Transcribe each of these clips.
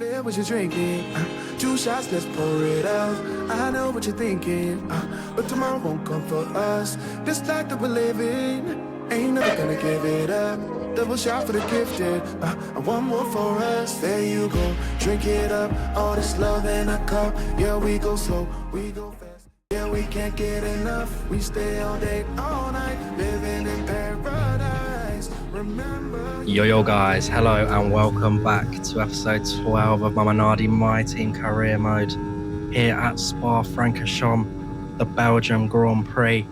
there what you're drinking. 2 shots, let's pour it out. I know what you're thinking, but tomorrow won't come for us. This life that we're living, ain't never gonna give it up. Double shot for the gifted, and one more for us. There you go, drink it up. All this love in a cup. Yeah, we go slow, we go fast. Yeah, we can't get enough. We stay all day, all night, living in paradise. Remember. Yo guys, hello and welcome back to episode 12 of my Minardi My Team Career Mode here at Spa-Francorchamps, the Belgium Grand Prix.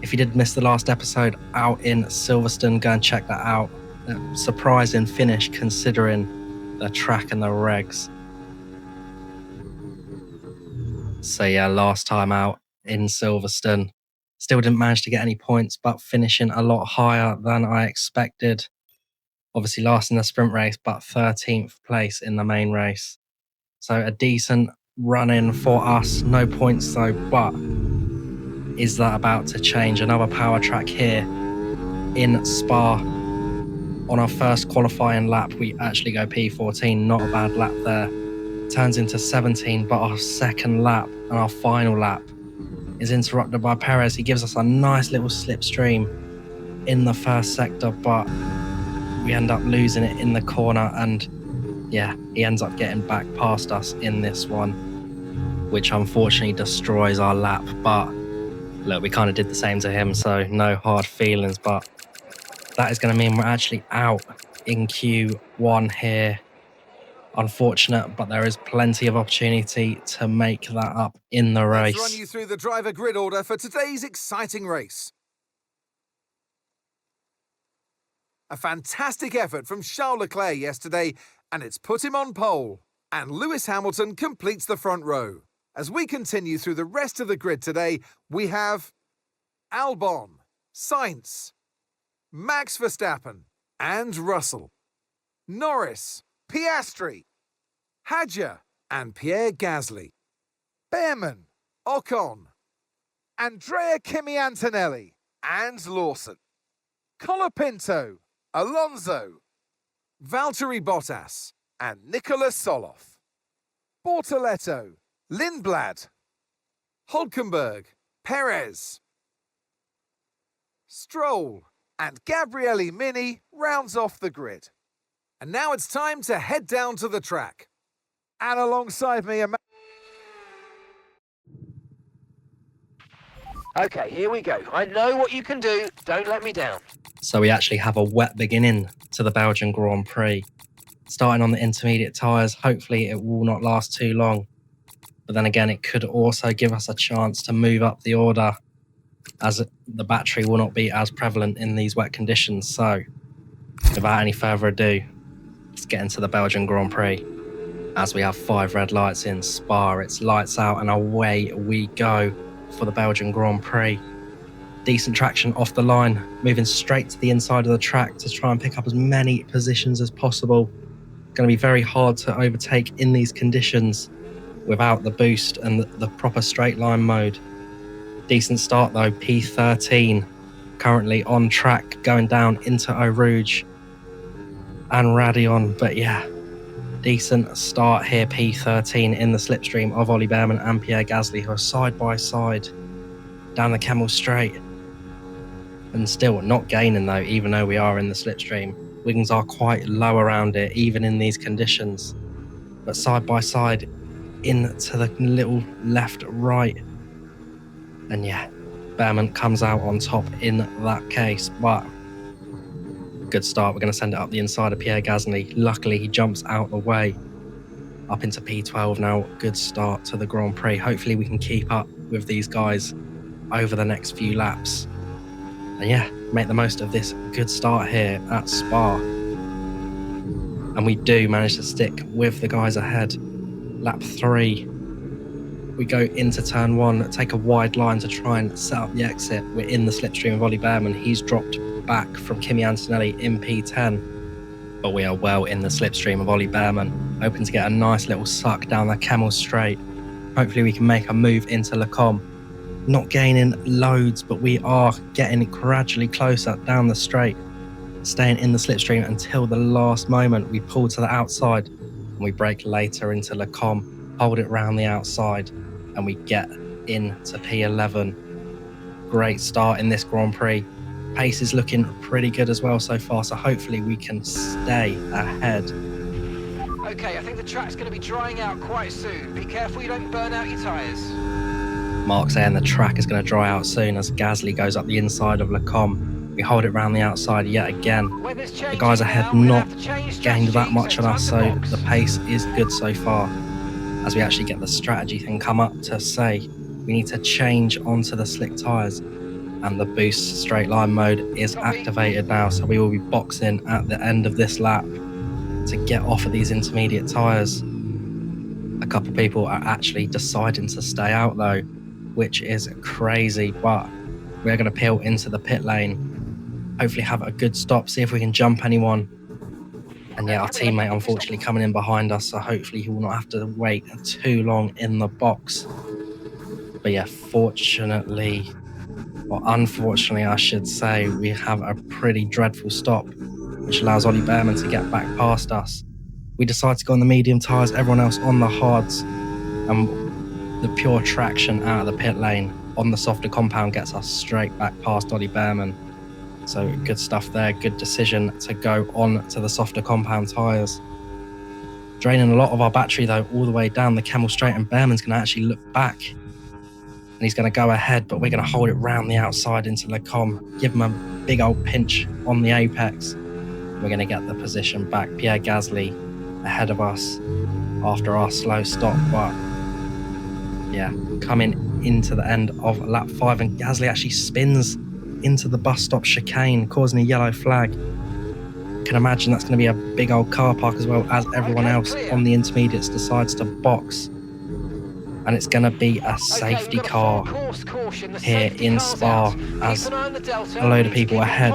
If you did miss the last episode out in Silverstone, go and check that out. A surprising finish considering the track and the regs. So yeah, last time out in Silverstone, still didn't manage to get any points, but finishing a lot higher than I expected. Obviously last in the sprint race, but 13th place in the main race. So a decent run-in for us, no points though, but is that about to change? Another power track here in Spa. On our first qualifying lap, we actually go P14, not a bad lap there. Turns into 17, but our second lap and our final lap is interrupted by Perez. He gives us a nice little slipstream in the first sector, but we end up losing it in the corner, and yeah, he ends up getting back past us in this one, which unfortunately destroys our lap. But look, we kind of did the same to him, so no hard feelings, but that is going to mean we're actually out in Q1 here. Unfortunate, but there is plenty of opportunity to make that up in the race. Let's run you through the driver grid order for today's exciting race. A fantastic effort from Charles Leclerc yesterday, and it's put him on pole. And Lewis Hamilton completes the front row. As we continue through the rest of the grid today, we have Albon, Sainz, Max Verstappen, and Russell, Norris, Piastri, Hadjar, and Pierre Gasly, Behrman, Ocon, Andrea Kimi Antonelli, and Lawson, Colapinto, Alonso, Valtteri Bottas, and Nicolas Soloff, Bortoletto, Lindblad, Hulkenberg, Perez, Stroll, and Gabriele Mini rounds off the grid. And now it's time to head down to the track. And alongside me... Okay, here we go. I know what you can do. Don't let me down. So we actually have a wet beginning to the Belgian Grand Prix. Starting on the intermediate tyres, hopefully it will not last too long. But then again, it could also give us a chance to move up the order, as the battery will not be as prevalent in these wet conditions. So without any further ado, let's get into the Belgian Grand Prix. As we have 5 red lights in Spa, it's lights out and away we go for the Belgian Grand Prix. Decent traction off the line, moving straight to the inside of the track to try and pick up as many positions as possible. Going to be very hard to overtake in these conditions without the boost and the proper straight line mode. Decent start though, P13, currently on track going down into Eau Rouge and Radion, but yeah, decent start here, P13 in the slipstream of Ollie Behrman and Pierre Gasly, who are side by side down the Camel Straight, and still not gaining though, even though we are in the slipstream. Wings are quite low around it, even in these conditions, but side by side into the little left right, and yeah, Behrman comes out on top in that case. But good start. We're going to send it up the inside of Pierre Gasly. Luckily, he jumps out the way up into P12 now. Good start to the Grand Prix. Hopefully, we can keep up with these guys over the next few laps. And yeah, make the most of this good start here at Spa. And we do manage to stick with the guys ahead. Lap 3. We go into turn 1, take a wide line to try and set up the exit. We're in the slipstream of Ollie Behrman. He's dropped back from Kimi Antonelli in P10, but we are well in the slipstream of Ollie Behrman, hoping to get a nice little suck down the Camel Straight. Hopefully we can make a move into Le Com. Not gaining loads, but we are getting gradually closer down the straight, staying in the slipstream until the last moment. We pull to the outside and we brake later into Lecombe, hold it round the outside, and we get into P11. Great start in this Grand Prix. Pace is looking pretty good as well so far, so hopefully we can stay ahead. Okay, I think the track's going to be drying out quite soon. Be careful you don't burn out your tyres. Mark's saying the track is going to dry out soon as Gasly goes up the inside of Lecombe. We hold it round the outside yet again. The guys ahead not gained that much on us, so the pace is good so far. As we actually get the strategy thing come up to say we need to change onto the slick tyres, and the boost straight line mode is activated now, so we will be boxing at the end of this lap to get off of these intermediate tyres. A couple of people are actually deciding to stay out though, which is crazy, but we're going to peel into the pit lane, hopefully have a good stop, see if we can jump anyone. And yeah, our teammate unfortunately coming in behind us, so hopefully he will not have to wait too long in the box. But yeah, fortunately, or unfortunately I should say, we have a pretty dreadful stop, which allows Ollie Behrman to get back past us. We decide to go on the medium tyres, everyone else on the hards, and the pure traction out of the pit lane on the softer compound gets us straight back past Ollie Behrman. So good stuff there, good decision to go on to the softer compound tyres. Draining a lot of our battery though, all the way down the Camel Straight, and Behrman's going to actually look back. And he's going to go ahead, but we're going to hold it round the outside into Lecombe, give him a big old pinch on the apex. We're going to get the position back. Pierre Gasly ahead of us after our slow stop, but yeah, coming into the end of lap 5, and Gasly actually spins into the bus stop chicane, causing a yellow flag. Can imagine that's going to be a big old car park as well, as everyone else on the intermediates decides to box. And it's going to be a safety car here in Spa, as a load of people ahead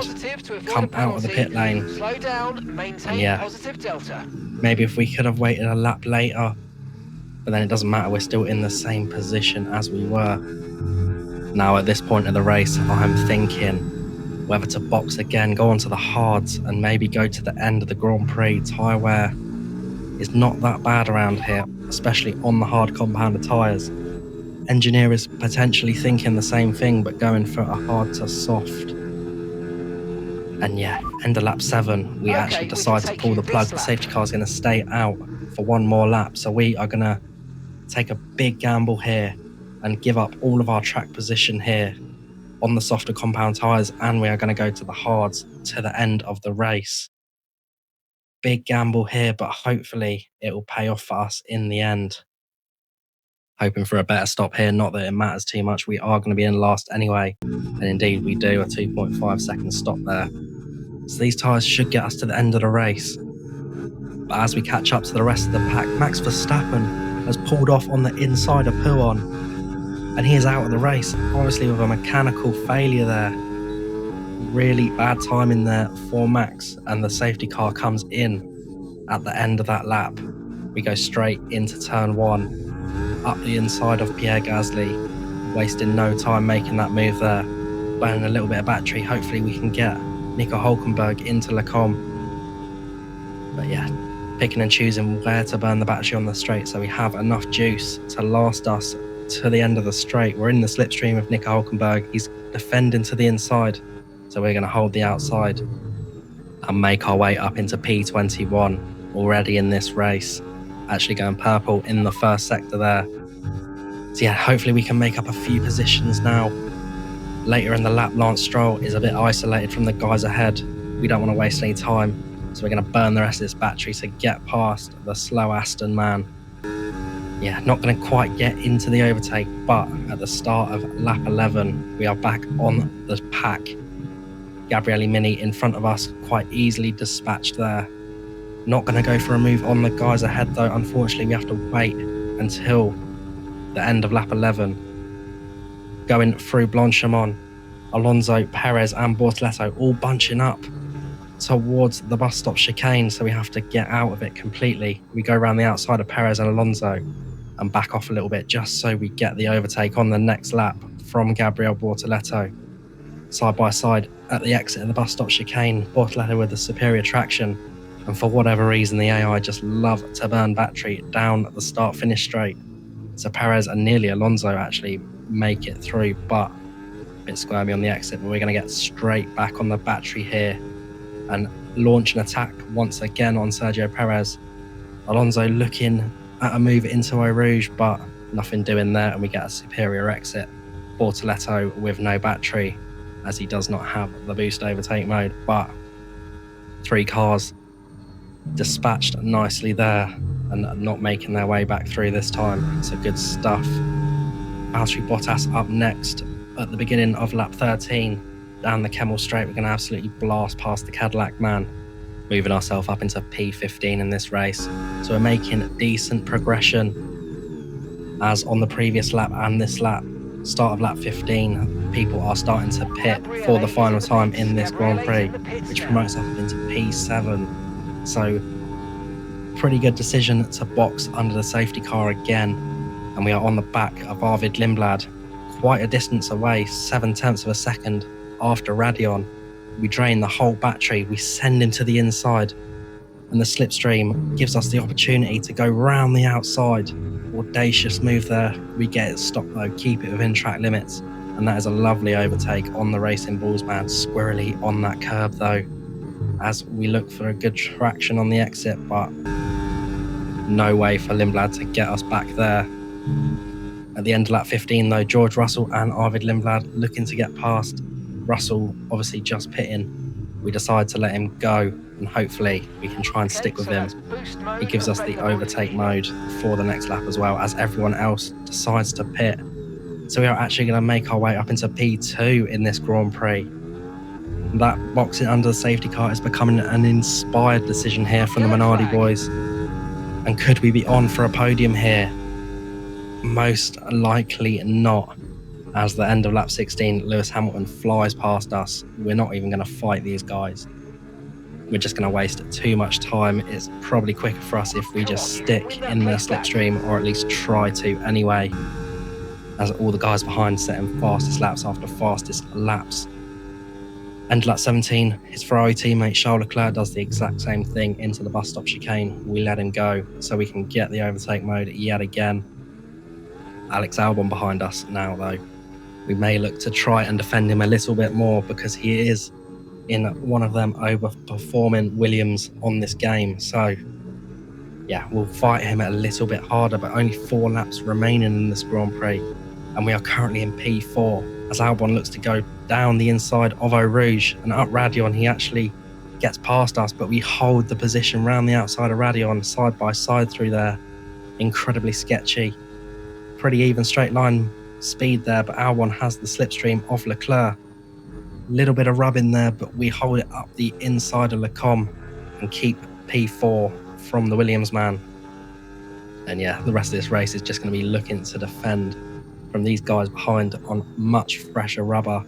come out of the pit lane. And yeah, maybe if we could have waited a lap later, but then it doesn't matter, we're still in the same position as we were. Now at this point of the race, I'm thinking whether to box again, go onto the hards, and maybe go to the end of the Grand Prix. Tyre wear is not that bad around here, especially on the hard compounded tyres. Engineer is potentially thinking the same thing, but going for a hard to soft. And yeah, end of lap 7, we actually decide to pull the plug. The safety car is going to stay out for one more lap, so we are going to take a big gamble here and give up all of our track position here on the softer compound tyres, and we are going to go to the hards to the end of the race. Big gamble here, but hopefully it will pay off for us in the end. Hoping for a better stop here, not that it matters too much, we are going to be in last anyway, and indeed we do, a 2.5 second stop there. So these tyres should get us to the end of the race. But as we catch up to the rest of the pack, Max Verstappen has pulled off on the inside of Pouon, and he is out of the race, obviously with a mechanical failure there. Really bad timing there for Max, and the safety car comes in at the end of that lap. We go straight into turn 1, up the inside of Pierre Gasly, wasting no time making that move there. Burning a little bit of battery, hopefully we can get Nico Hülkenberg into Lecombe. But yeah, picking and choosing where to burn the battery on the straight, so we have enough juice to last us to the end of the straight. We're in the slipstream of Nico Hülkenberg. He's defending to the inside, so we're going to hold the outside and make our way up into P21 already in this race. Actually going purple in the first sector there. So yeah, hopefully we can make up a few positions now. Later in the lap, Lance Stroll is a bit isolated from the guys ahead. We don't want to waste any time, so we're going to burn the rest of this battery to get past the slow Aston man. Yeah, not going to quite get into the overtake, but at the start of lap 11, we are back on the pack. Gabriele Mini in front of us, quite easily dispatched there. Not going to go for a move on the guys ahead though. Unfortunately, we have to wait until the end of lap 11. Going through Blanchimont, Alonso, Perez and Bortoleto all bunching up towards the bus stop chicane, so we have to get out of it completely. We go around the outside of Perez and Alonso and back off a little bit just so we get the overtake on the next lap from Gabriel Bortoleto. Side by side at the exit of the bus stop chicane, Bortoleto with the superior traction, And for whatever reason, the AI just love to burn battery down the start-finish straight. So Perez and nearly Alonso actually make it through, but a bit squirmy on the exit. But we're going to get straight back on the battery here and launch an attack once again on Sergio Perez. Alonso looking at a move into Eau Rouge, but nothing doing there, and we get a superior exit. Bortoletto with no battery, as he does not have the boost overtake mode, but 3 cars dispatched nicely there and not making their way back through this time. So good stuff. Valtteri Bottas up next at the beginning of lap 13. Down the Kemmel straight, we're going to absolutely blast past the Cadillac man, moving ourselves up into P15 in this race. So we're making decent progression, as on the previous lap and this lap. Start of lap 15, people are starting to pit for the final time in this Grand Prix, which promotes us into P7. So pretty good decision to box under the safety car again, and we are on the back of Arvid Lindblad, quite a distance away, 0.7 of a second after Radion. We drain the whole battery, we send him to the inside, and the slipstream gives us the opportunity to go round the outside. Audacious move there. We get it stopped though, keep it within track limits, and that is a lovely overtake on the Racing Bulls man, squirrely on that curb though, as we look for a good traction on the exit, but no way for Lindblad to get us back there. At the end of lap 15 though, George Russell and Arvid Lindblad looking to get past. Russell obviously just pitting. We decide to let him go, and hopefully we can try and stick with him. He gives us the overtake mode for the next lap as well, as everyone else decides to pit. So we are actually going to make our way up into P2 in this Grand Prix. That boxing under the safety car is becoming an inspired decision here from the Minardi boys. And could we be on for a podium here? Most likely not. As the end of lap 16, Lewis Hamilton flies past us. We're not even going to fight these guys. We're just going to waste too much time. It's probably quicker for us if we just stick in the slipstream, or at least try to anyway, as all the guys behind setting fastest laps after fastest laps. End of lap 17, his Ferrari teammate Charles Leclerc does the exact same thing into the bus stop chicane. We let him go so we can get the overtake mode yet again. Alex Albon behind us now though. We may look to try and defend him a little bit more, because he is in one of them overperforming Williams on this game. So yeah, we'll fight him a little bit harder, but only 4 laps remaining in this Grand Prix, and we are currently in P4 as Albon looks to go down the inside of Eau Rouge and up Radion. He actually gets past us, but we hold the position round the outside of Radion, side by side through there. Incredibly sketchy. Pretty even straight line speed there, but Albon has the slipstream of Leclerc. Little bit of rub in there, but we hold it up the inside of Lecom and keep P4 from the Williams man. And yeah, the rest of this race is just going to be looking to defend from these guys behind on much fresher rubber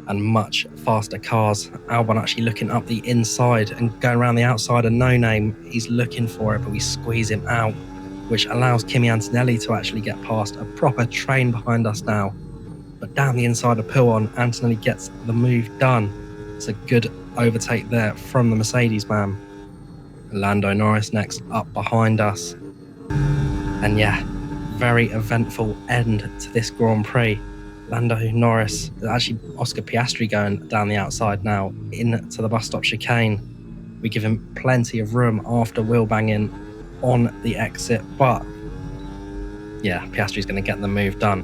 and much faster cars. Albon actually looking up the inside and going around the outside of No Name. He's looking for it, but we squeeze him out, which allows Kimi Antonelli to actually get past a proper train behind us now. But down the inside of Pouon, Antonelli gets the move done. It's a good overtake there from the Mercedes man. Lando Norris next up behind us. And yeah, very eventful end to this Grand Prix. Lando Norris, actually Oscar Piastri going down the outside now into the bus stop chicane. We give him plenty of room after wheel banging on the exit, but yeah, Piastri's going to get the move done.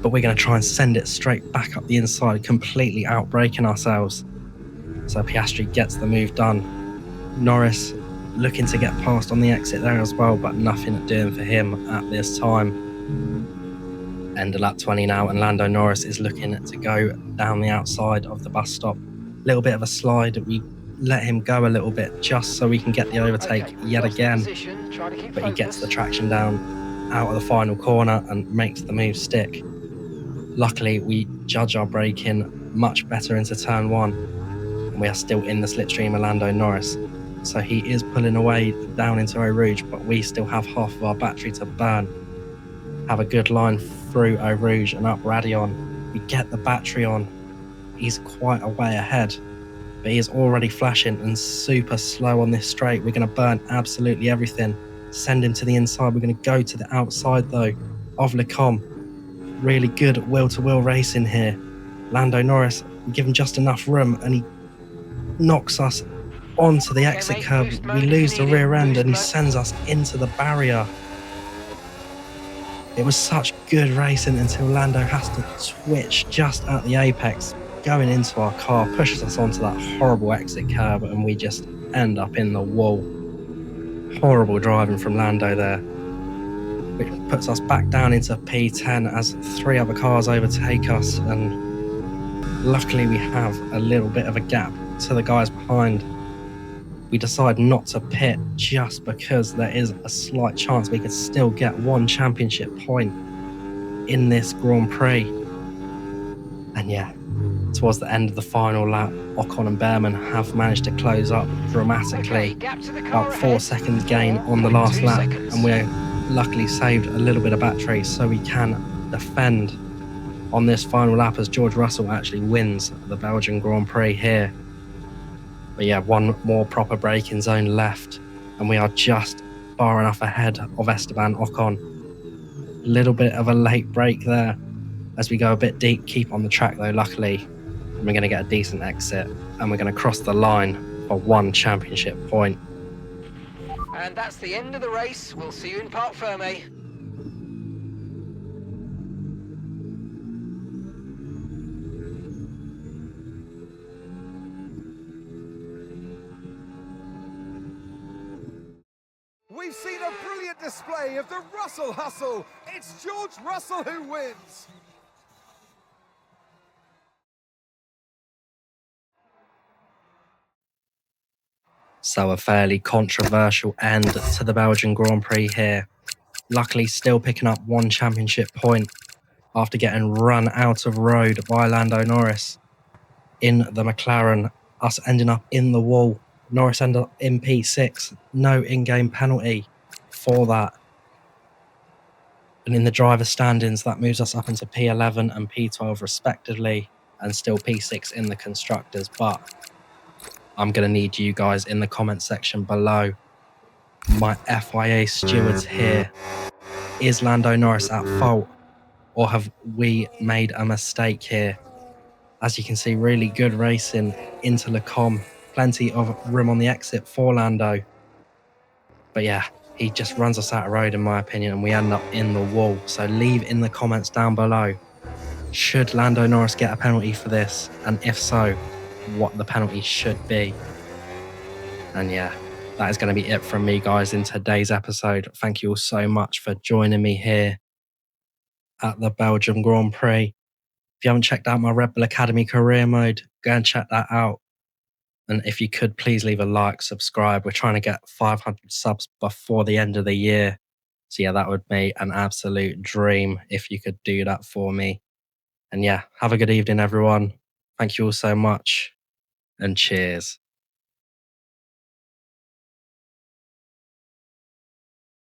But we're going to try and send it straight back up the inside, completely outbraking ourselves. So Piastri gets the move done. Norris looking to get past on the exit there as well, but nothing doing for him at this time. End of lap 20 now, and Lando Norris is looking to go down the outside of the bus stop. Little bit of a slide. We let him go a little bit just so we can get the overtake yet again. But he gets the traction down out of the final corner and makes the move stick. Luckily, we judge our braking much better into turn 1, and we are still in the slipstream of Lando Norris. So he is pulling away down into Eau Rouge, but we still have half of our battery to burn. Have a good line through Eau Rouge and up Radion. We get the battery on. He's quite a way ahead. but he is already flashing and super slow on this straight. We're going to burn absolutely everything. Send him to the inside. We're going to go to the outside though of Lecom. Really good wheel-to-wheel racing here. Lando Norris, we give him just enough room and he knocks us onto the exit mate, curb. boost We mode if lose you the need it, rear end boost and he mode. sends us into the barrier. It was such good racing until Lando has to twitch just at the apex, going into our car, pushes us onto that horrible exit curb, and we just end up in the wall. Horrible driving from Lando there, which puts us back down into P10 as 3 other cars overtake us, and luckily we have a little bit of a gap to the guys behind. We decide not to pit just because there is a slight chance we could still get 1 championship point in this Grand Prix. And yeah, towards the end of the final lap, Ocon and Behrman have managed to close up dramatically. Okay, gap to the car About 4 ahead. seconds gain on the last 4.2 lap, seconds. and we're luckily saved a little bit of battery so we can defend on this final lap as George Russell actually wins the Belgian Grand Prix here. But yeah, 1 more proper braking zone left, and we are just far enough ahead of Esteban Ocon. A little bit of a late break there as we go a bit deep, keep on the track though, luckily. And we're going to get a decent exit, and we're going to cross the line for 1 championship point. And that's the end of the race. We'll see you in Parc Ferme. We've seen a brilliant display of the Russell hustle. It's George Russell who wins. So a fairly controversial end to the Belgian Grand Prix here. Luckily still picking up 1 championship point after getting run out of road by Lando Norris in the McLaren, us ending up in the wall. Norris ended up in P6, no in-game penalty for that. And in the driver's standings, that moves us up into P11 and P12 respectively, and still P6 in the constructors. But I'm going to need you guys in the comment section below. My FIA stewards here. Is Lando Norris at fault, or have we made a mistake here? As you can see, really good racing into Lecom. Plenty of room on the exit for Lando. But yeah, he just runs us out of road in my opinion, and we end up in the wall. So leave in the comments down below, should Lando Norris get a penalty for this? And if so, what the penalty should be. And yeah, that is going to be it from me, guys, in today's episode. Thank you all so much for joining me here at the Belgium Grand Prix. If you haven't checked out my Red Bull Academy career mode, go and check that out. And if you could, please leave a like, subscribe. We're trying to get 500 subs before the end of the year. So yeah, that would be an absolute dream if you could do that for me. And yeah, have a good evening, everyone. Thank you all so much, and cheers.